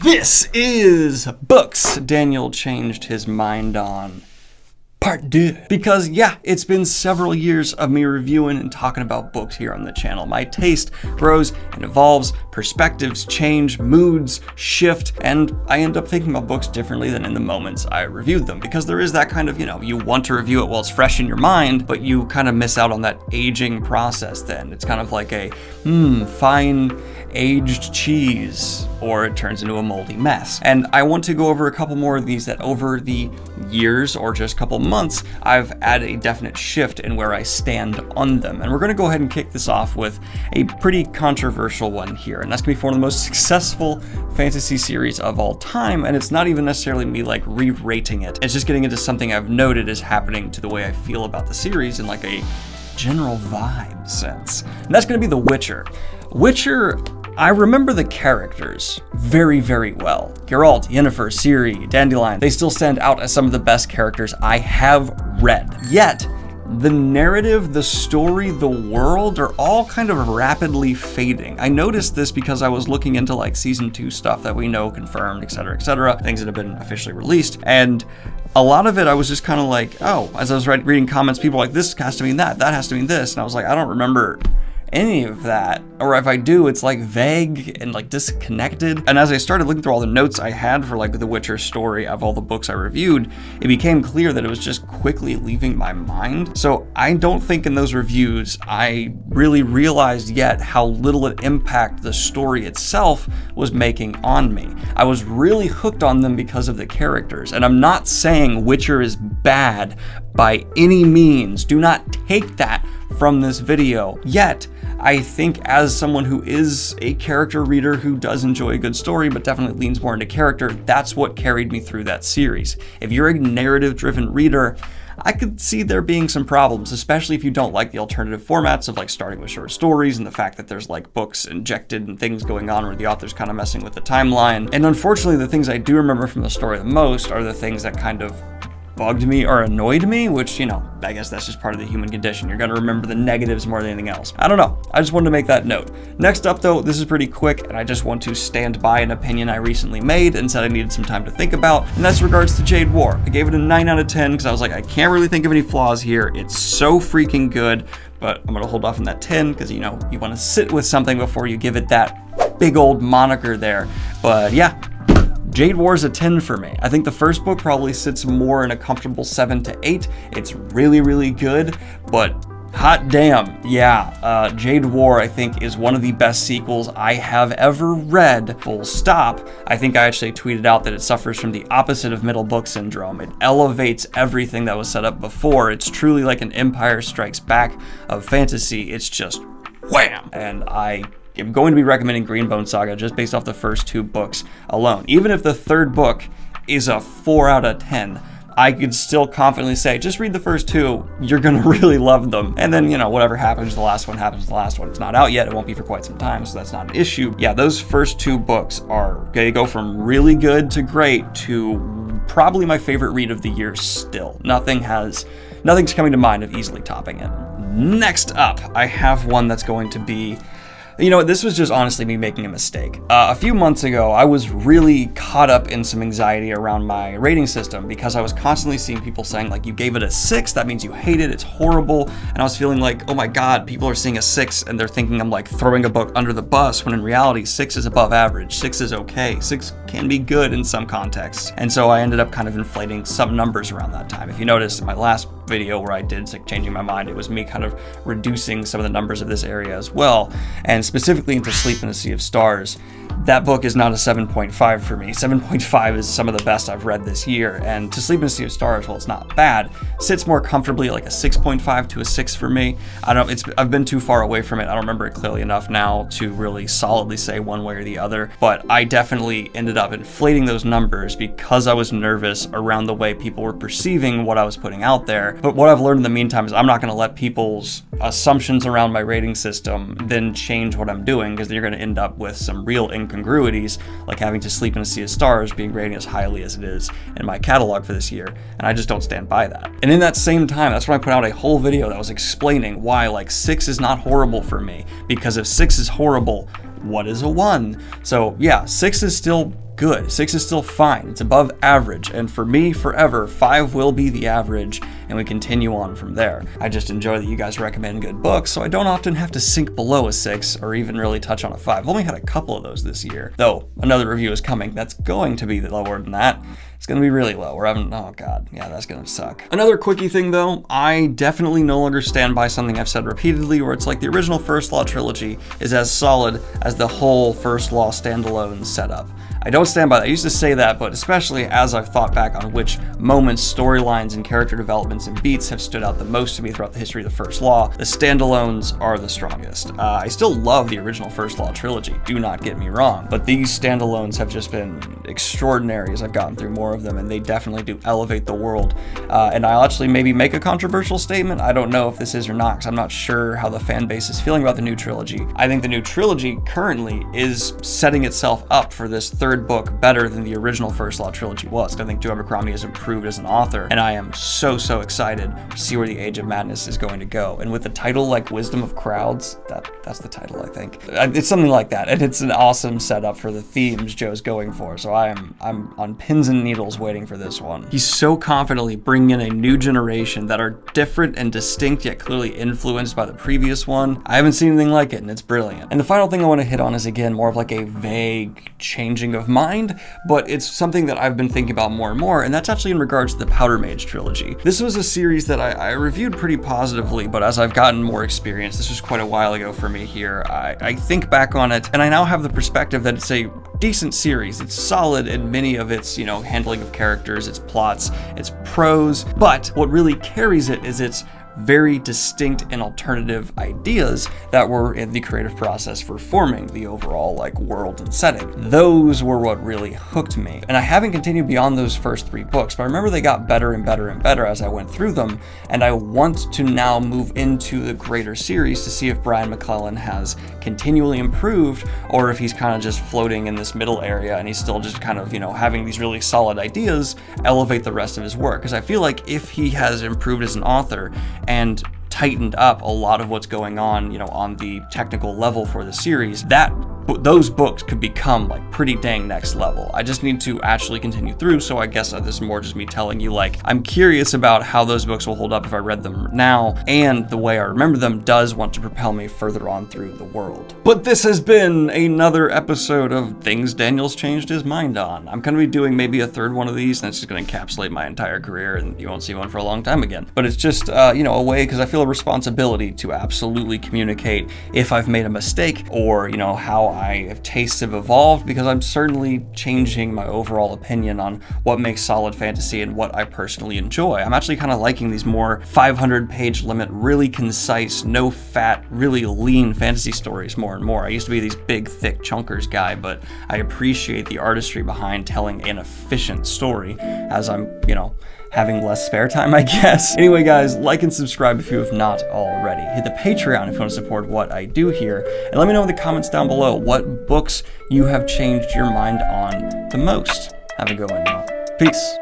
This is books Daniel changed his mind on. Part 2. Because yeah, it's been several years of me reviewing and talking about books here on the channel. My taste grows and evolves, perspectives change, moods shift, and I end up thinking about books differently than in the moments I reviewed them. Because there is that kind of, you want to review it while it's fresh in your mind, but you kind of miss out on that aging process then. It's kind of like a, fine aged cheese, or it turns into a moldy mess. And I want to go over a couple more of these that over the years or just a couple months, I've had a definite shift in where I stand on them. And we're gonna go ahead and kick this off with a pretty controversial one here. And that's gonna be one of the most successful fantasy series of all time. And it's not even necessarily me like re-rating it. It's just getting into something I've noted is happening to the way I feel about the series in like a general vibe sense. And that's gonna be The Witcher. Witcher, I remember the characters very, very well. Geralt, Yennefer, Ciri, Dandelion, they still stand out as some of the best characters I have read. Yet, the narrative, the story, the world are all kind of rapidly fading. I noticed this because I was looking into like season 2 stuff that we know confirmed, etc., things that have been officially released. And a lot of it, I was just kind of like, oh, as I was reading comments, people were like, this has to mean that has to mean this. And I was like, I don't remember any of that, or if I do, it's like vague and like disconnected. And as I started looking through all the notes I had for like the Witcher story of all the books I reviewed, it became clear that it was just quickly leaving my mind. So I don't think in those reviews I really realized yet how little an impact the story itself was making on me. I was really hooked on them because of the characters, and I'm not saying Witcher is bad by any means. Do not take that from this video. Yet, I think as someone who is a character reader who does enjoy a good story, but definitely leans more into character, that's what carried me through that series. If you're a narrative-driven reader, I could see there being some problems, especially if you don't like the alternative formats of like starting with short stories and the fact that there's like books injected and things going on where the author's kind of messing with the timeline. And unfortunately, the things I do remember from the story the most are the things that kind of bugged me or annoyed me, which, I guess that's just part of the human condition. You're gonna remember the negatives more than anything else. I don't know. I just wanted to make that note. Next up though, this is pretty quick, and I just want to stand by an opinion I recently made and said I needed some time to think about, and that's regards to Jade War. I gave it a 9 out of 10 because I was like, I can't really think of any flaws here. It's so freaking good, but I'm gonna hold off on that 10 because, you want to sit with something before you give it that big old moniker there. But yeah, Jade War is a 10 for me. I think the first book probably sits more in a comfortable 7 to 8. It's really, really good, but hot damn, yeah. Jade War, I think, is one of the best sequels I have ever read, full stop. I think I actually tweeted out that it suffers from the opposite of middle book syndrome. It elevates everything that was set up before. It's truly like an Empire Strikes Back of fantasy. It's just wham! And I'm going to be recommending Green Saga just based off the first 2 books alone. Even if the third book is a 4 out of 10, I could still confidently say, just read the first 2, you're gonna really love them. And then, whatever happens, the last one happens, the last one. It's not out yet, it won't be for quite some time, so that's not an issue. Yeah, those first 2 books they go from really good to great to probably my favorite read of the year still. Nothing's coming to mind of easily topping it. Next up, I have one that's going to be, this was just honestly me making a mistake. A few months ago, I was really caught up in some anxiety around my rating system because I was constantly seeing people saying like, you gave it a 6, that means you hate it, it's horrible. And I was feeling like, oh my God, people are seeing a 6 and they're thinking I'm like throwing a book under the bus, when in reality, 6 is above average, 6 is okay, 6 can be good in some contexts. And so I ended up kind of inflating some numbers around that time. If you noticed in my last video where I did changing my mind, it was me kind of reducing some of the numbers of this area as well. And specifically into Sleep in a Sea of Stars, that book is not a 7.5 for me. 7.5 is some of the best I've read this year, and To Sleep in a Sea of Stars, while it's not bad, sits more comfortably like a 6.5 to a 6 for me. I've been too far away from it. I don't remember it clearly enough now to really solidly say one way or the other, but I definitely ended up inflating those numbers because I was nervous around the way people were perceiving what I was putting out there. But what I've learned in the meantime is I'm not going to let people's assumptions around my rating system then change what I'm doing, because you're going to end up with some real incongruities, like having To Sleep in a Sea of Stars being rated as highly as it is in my catalog for this year, and I just don't stand by that. And in that same time, that's when I put out a whole video that was explaining why like 6 is not horrible for me, because if 6 is horrible, what is a 1? So yeah, 6 is still good. 6 is still fine. It's above average. And for me, forever, 5 will be the average, and we continue on from there. I just enjoy that you guys recommend good books, so I don't often have to sink below a 6 or even really touch on a 5. I've only had a couple of those this year. Though, another review is coming that's going to be lower than that. It's gonna be really low. We're having, oh god, yeah, that's gonna suck. Another quickie thing though, I definitely no longer stand by something I've said repeatedly, where it's like the original First Law trilogy is as solid as the whole First Law standalone setup. I don't stand by that. I used to say that, but especially as I've thought back on which moments, storylines, and character developments and beats have stood out the most to me throughout the history of the First Law, the standalones are the strongest. I still love the original First Law trilogy, do not get me wrong, but these standalones have just been extraordinary as I've gotten through more of them, and they definitely do elevate the world. And I'll actually maybe make a controversial statement. I don't know if this is or not, because I'm not sure how the fan base is feeling about the new trilogy. I think the new trilogy currently is setting itself up for this third book better than the original First Law trilogy was. I think Joe Abercrombie has improved as an author, and I am so excited to see where the Age of Madness is going to go. And with the title like Wisdom of Crowds, that's the title, I think. It's something like that, and it's an awesome setup for the themes Joe's going for, so I'm on pins and needles waiting for this one. He's so confidently bringing in a new generation that are different and distinct, yet clearly influenced by the previous one. I haven't seen anything like it, and it's brilliant. And the final thing I want to hit on is, again, more of like a vague changing of mind, but it's something that I've been thinking about more and more, and that's actually in regards to the Powder Mage trilogy. This was a series that I reviewed pretty positively, but as I've gotten more experience, this was quite a while ago for me here, I think back on it, and I now have the perspective that it's a decent series. It's solid in many of its, handling of characters, its plots, its prose, but what really carries it is its very distinct and alternative ideas that were in the creative process for forming the overall world and setting. Those were what really hooked me. And I haven't continued beyond those first 3 books, but I remember they got better and better and better as I went through them, and I want to now move into the greater series to see if Brian McClellan has continually improved, or if he's kind of just floating in this middle area and he's still just kind of, having these really solid ideas elevate the rest of his work. Because I feel like if he has improved as an author and tightened up a lot of what's going on, on the technical level for the series, those books could become pretty dang next level. I just need to actually continue through, so I guess this is more just me telling you, I'm curious about how those books will hold up if I read them now, and the way I remember them does want to propel me further on through the world. But this has been another episode of Things Daniel's Changed His Mind On. I'm going to be doing maybe a third one of these, and it's just going to encapsulate my entire career, and you won't see one for a long time again. But it's just, a way, because I feel a responsibility to absolutely communicate if I've made a mistake, or, how tastes have evolved, because I'm certainly changing my overall opinion on what makes solid fantasy and what I personally enjoy. I'm actually kind of liking these more 500-page limit, really concise, no fat, really lean fantasy stories more and more. I used to be these big, thick chunkers guy, but I appreciate the artistry behind telling an efficient story as I'm, having less spare time, I guess. Anyway, guys, like and subscribe if you have not already. Hit the Patreon if you want to support what I do here. And let me know in the comments down below what books you have changed your mind on the most. Have a good one, y'all. Peace.